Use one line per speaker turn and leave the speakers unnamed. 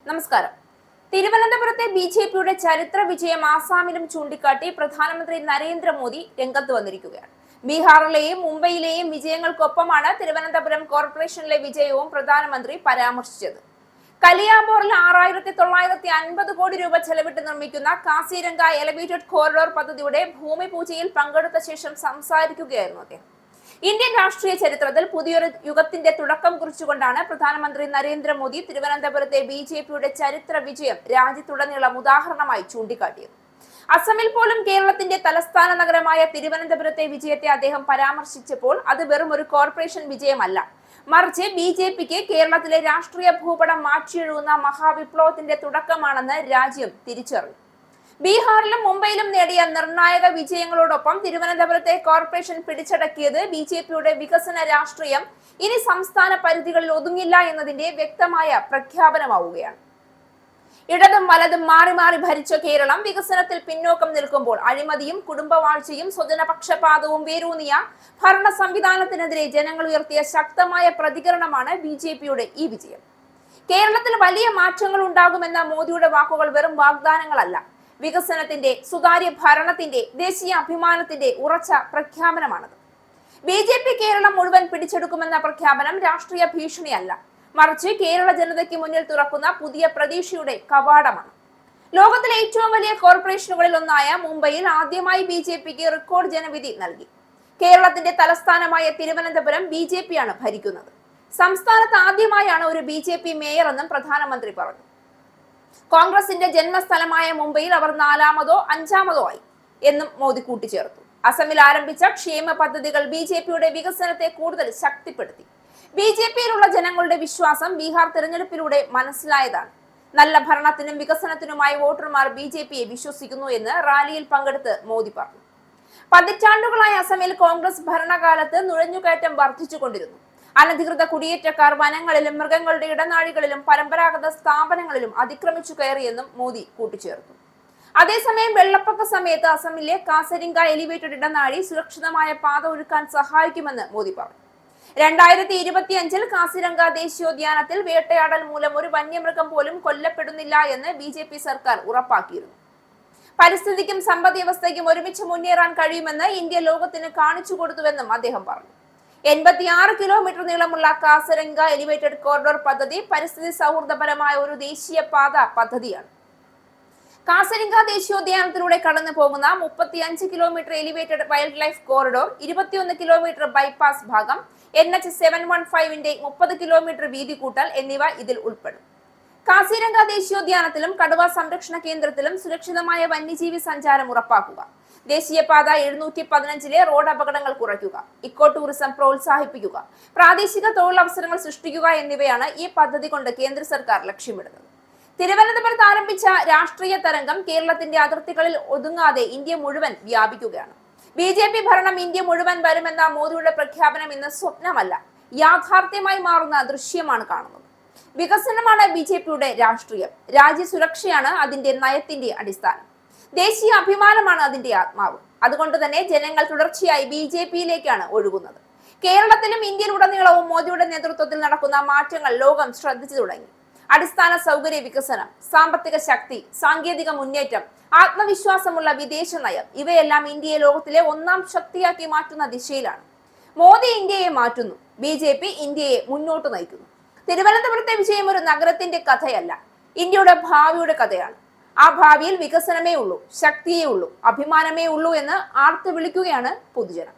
നമസ്കാരം. തിരുവനന്തപുരത്തെ ബി.ജെ.പിയുടെ ചരിത്ര വിജയം ആസാമിലും ചൂണ്ടിക്കാട്ടി പ്രധാനമന്ത്രി നരേന്ദ്രമോദി രംഗത്ത് വന്നിരിക്കുകയാണ്. ബീഹാറിലെയും മുംബൈയിലെയും വിജയങ്ങൾക്കൊപ്പമാണ് തിരുവനന്തപുരം കോർപ്പറേഷനിലെ വിജയവും പ്രധാനമന്ത്രി പരാമർശിച്ചത്. കലിയാബോറിൽ 6,950 കോടി രൂപ ചെലവിട്ട് നിർമ്മിക്കുന്ന കാസിരംഗ എലിവേറ്റഡ് കോറിഡോർ പദ്ധതിയുടെ ഭൂമി പൂജയിൽ പങ്കെടുത്ത ശേഷം സംസാരിക്കുകയായിരുന്നു അദ്ദേഹം. ഇന്ത്യൻ രാഷ്ട്രീയ ചരിത്രത്തിൽ പുതിയൊരു യുഗത്തിന്റെ തുടക്കം കുറിച്ചുകൊണ്ടാണ് പ്രധാനമന്ത്രി നരേന്ദ്രമോദി തിരുവനന്തപുരത്തെ ബി.ജെ.പിയുടെ ചരിത്ര വിജയം രാജ്യത്തുടനീളം ഉദാഹരണമായി ചൂണ്ടിക്കാട്ടിയത്. അസമിൽ പോലും കേരളത്തിന്റെ തലസ്ഥാന നഗരമായ തിരുവനന്തപുരത്തെ വിജയത്തെ അദ്ദേഹം പരാമർശിച്ചപ്പോൾ അത് വെറും ഒരു കോർപ്പറേഷൻ വിജയമല്ല, മറിച്ച് ബി.ജെ.പിക്ക് കേരളത്തിലെ രാഷ്ട്രീയ ഭൂപടം മാറ്റിയെഴുതുന്ന മഹാവിപ്ലവത്തിന്റെ തുടക്കമാണെന്ന് രാജ്യം തിരിച്ചറിഞ്ഞു. ബീഹാറിലും മുംബൈയിലും നേടിയ നിർണായക വിജയങ്ങളോടൊപ്പം തിരുവനന്തപുരത്തെ കോർപ്പറേഷൻ പിടിച്ചടക്കിയത് ബി.ജെ.പിയുടെ വികസന രാഷ്ട്രീയം ഇനി സംസ്ഥാന പരിധികളിൽ ഒതുങ്ങില്ല എന്നതിന്റെ വ്യക്തമായ പ്രഖ്യാപനമാവുകയാണ്. ഇടതും വലതും മാറി മാറി ഭരിച്ച കേരളം വികസനത്തിൽ പിന്നോക്കം നിൽക്കുമ്പോൾ അഴിമതിയും കുടുംബവാഴ്ചയും സ്വജനപക്ഷപാതവും വേരൂന്നിയ ഭരണ സംവിധാനത്തിനെതിരെ ജനങ്ങൾ ഉയർത്തിയ ശക്തമായ പ്രതികരണമാണ് ബി.ജെ.പിയുടെ ഈ വിജയം. കേരളത്തിൽ വലിയ മാറ്റങ്ങൾ ഉണ്ടാകുമെന്ന മോദിയുടെ വാക്കുകൾ വെറും വാഗ്ദാനങ്ങളല്ല, വികസനത്തിന്റെ, സുതാര്യ ഭരണത്തിന്റെ, ദേശീയ അഭിമാനത്തിന്റെ ഉറച്ച പ്രഖ്യാപനമാണത്. ബി.ജെ.പി കേരളം മുഴുവൻ പിടിച്ചെടുക്കുമെന്ന പ്രഖ്യാപനം രാഷ്ട്രീയ ഭീഷണിയല്ല, മറിച്ച് കേരള ജനതയ്ക്ക് മുന്നിൽ തുറക്കുന്ന പുതിയ പ്രതീക്ഷയുടെ കവാടമാണ്. ലോകത്തിലെ ഏറ്റവും വലിയ കോർപ്പറേഷനുകളിൽ ഒന്നായ മുംബൈയിൽ ആദ്യമായി ബി.ജെ.പിക്ക് റെക്കോർഡ് ജനവിധി നൽകി. കേരളത്തിന്റെ തലസ്ഥാനമായ തിരുവനന്തപുരം ബി.ജെ.പിയാണ് ഭരിക്കുന്നത്. സംസ്ഥാനത്ത് ആദ്യമായാണ് ഒരു ബി.ജെ.പി മേയർ എന്നും പ്രധാനമന്ത്രി പറഞ്ഞു. കോൺഗ്രസിന്റെ ജന്മസ്ഥലമായ മുംബൈയിൽ അവർ 4-മതോ 5-മതോ ആയി എന്നും മോദി കൂട്ടിച്ചേർത്തു. അസമിൽ ആരംഭിച്ച ക്ഷേമ പദ്ധതികൾ ബി.ജെ.പിയുടെ വികസനത്തെ കൂടുതൽ ശക്തിപ്പെടുത്തി. ബി.ജെ.പിയിലുള്ള ജനങ്ങളുടെ വിശ്വാസം ബീഹാർ തെരഞ്ഞെടുപ്പിലൂടെ മനസ്സിലായതാണ്. നല്ല ഭരണത്തിനും വികസനത്തിനുമായി വോട്ടർമാർ ബി.ജെ.പിയെ വിശ്വസിക്കുന്നു എന്ന് റാലിയിൽ പങ്കെടുത്ത് മോദി പറഞ്ഞു. പതിറ്റാണ്ടുകളായി അസമിൽ കോൺഗ്രസ് ഭരണകാലത്ത് നുഴഞ്ഞുകയറ്റം വർദ്ധിച്ചുകൊണ്ടിരുന്നു. അനധികൃത കുടിയേറ്റക്കാർ വനങ്ങളിലും മൃഗങ്ങളുടെ ഇടനാഴികളിലും പരമ്പരാഗത സ്ഥാപനങ്ങളിലും അതിക്രമിച്ചു കയറിയെന്നും മോദി കൂട്ടിച്ചേർത്തു. അതേസമയം വെള്ളപ്പൊക്ക സമയത്ത് അസമിലെ കാസിരംഗ എലിവേറ്റഡ് ഇടനാഴി സുരക്ഷിതമായ പാത ഒരുക്കാൻ സഹായിക്കുമെന്ന് മോദി പറഞ്ഞു. 2025-ൽ കാസിരംഗ ദേശീയോദ്യാനത്തിൽ വേട്ടയാടൽ മൂലം ഒരു വന്യമൃഗം പോലും കൊല്ലപ്പെടുന്നില്ല എന്ന് ബി.ജെ.പി സർക്കാർ ഉറപ്പാക്കിയിരുന്നു. പരിസ്ഥിതിക്കും സമ്പദ് വ്യവസ്ഥയ്ക്കും ഒരുമിച്ച് മുന്നേറാൻ കഴിയുമെന്ന് ഇന്ത്യ ലോകത്തിന് കാണിച്ചു കൊടുത്തുവെന്നും അദ്ദേഹം പറഞ്ഞു. 86 കിലോമീറ്റർ നീളമുള്ള കാസിരംഗ എലിവേറ്റഡ് കോറിഡോർ പദ്ധതി പരിസ്ഥിതി സൗഹൃദപരമായ ഒരു ദേശീയ പാത പദ്ധതിയാണ്. കാസിരംഗ ദേശീയോദ്യാനത്തിലൂടെ കടന്നു പോകുന്ന 35 kilometre elevated wild life corridor, 21 kilometre bypass ഭാഗം, NH715-ന്റെ 30 കിലോമീറ്റർ വീതി കൂട്ടൽ എന്നിവ ഇതിൽ ഉൾപ്പെടും. കാസിരംഗ ദേശീയോദ്യാനത്തിലും കടുവ സംരക്ഷണ കേന്ദ്രത്തിലും സുരക്ഷിതമായ വന്യജീവി സഞ്ചാരം ഉറപ്പാക്കുക, ദേശീയപാത 715-ലെ റോഡ് അപകടങ്ങൾ കുറയ്ക്കുക, ഇക്കോ ടൂറിസം പ്രോത്സാഹിപ്പിക്കുക, പ്രാദേശിക തൊഴിലവസരങ്ങൾ സൃഷ്ടിക്കുക എന്നിവയാണ് ഈ പദ്ധതി കൊണ്ട് കേന്ദ്ര സർക്കാർ ലക്ഷ്യമിടുന്നത്. തിരുവനന്തപുരത്ത് ആരംഭിച്ച രാഷ്ട്രീയ തരംഗം കേരളത്തിന്റെ അതിർത്തികളിൽ ഒതുങ്ങാതെ ഇന്ത്യ മുഴുവൻ വ്യാപിക്കുകയാണ്. ബി.ജെ.പി ഭരണം ഇന്ത്യ മുഴുവൻ വരുമെന്ന മോദിയുടെ പ്രഖ്യാപനം ഇന്ന് സ്വപ്നമല്ല, യാഥാർത്ഥ്യമായി മാറുന്ന ദൃശ്യമാണ് കാണുന്നത്. വികസനമാണ് ബി.ജെ.പിയുടെ രാഷ്ട്രീയം, രാജ്യസുരക്ഷയാണ് അതിന്റെ നയത്തിന്റെ അടിസ്ഥാനം, ദേശീയ അഭിമാനമാണ് അതിന്റെ ആത്മാവ്. അതുകൊണ്ട് തന്നെ ജനങ്ങൾ തുടർച്ചയായി ബി.ജെ.പിയിലേക്കാണ് ഒഴുകുന്നത്. കേരളത്തിലും ഇന്ത്യയിലുടനീളവും മോദിയുടെ നേതൃത്വത്തിൽ നടക്കുന്ന മാറ്റങ്ങൾ ലോകം ശ്രദ്ധിച്ചു തുടങ്ങി. അടിസ്ഥാന സൗകര്യ വികസനം, സാമ്പത്തിക ശക്തി, സാങ്കേതിക മുന്നേറ്റം, ആത്മവിശ്വാസമുള്ള വിദേശ നയം, ഇവയെല്ലാം ഇന്ത്യയെ ലോകത്തിലെ ഒന്നാം ശക്തിയാക്കി മാറ്റുന്ന ദിശയിലാണ്. മോദി ഇന്ത്യയെ മാറ്റുന്നു, ബി.ജെ.പി ഇന്ത്യയെ മുന്നോട്ട് നയിക്കുന്നു. തിരുവനന്തപുരത്തെ വിജയം ഒരു നഗരത്തിന്റെ കഥയല്ല, ഇന്ത്യയുടെ ഭാവിയുടെ കഥയാണ്. ആ ഭാവിയിൽ വികസനമേ ഉള്ളൂ, ശക്തിയേ ഉള്ളൂ, അഭിമാനമേ ഉള്ളൂ എന്ന് ആർത്തു വിളിക്കുകയാണ് പൊതുജനം.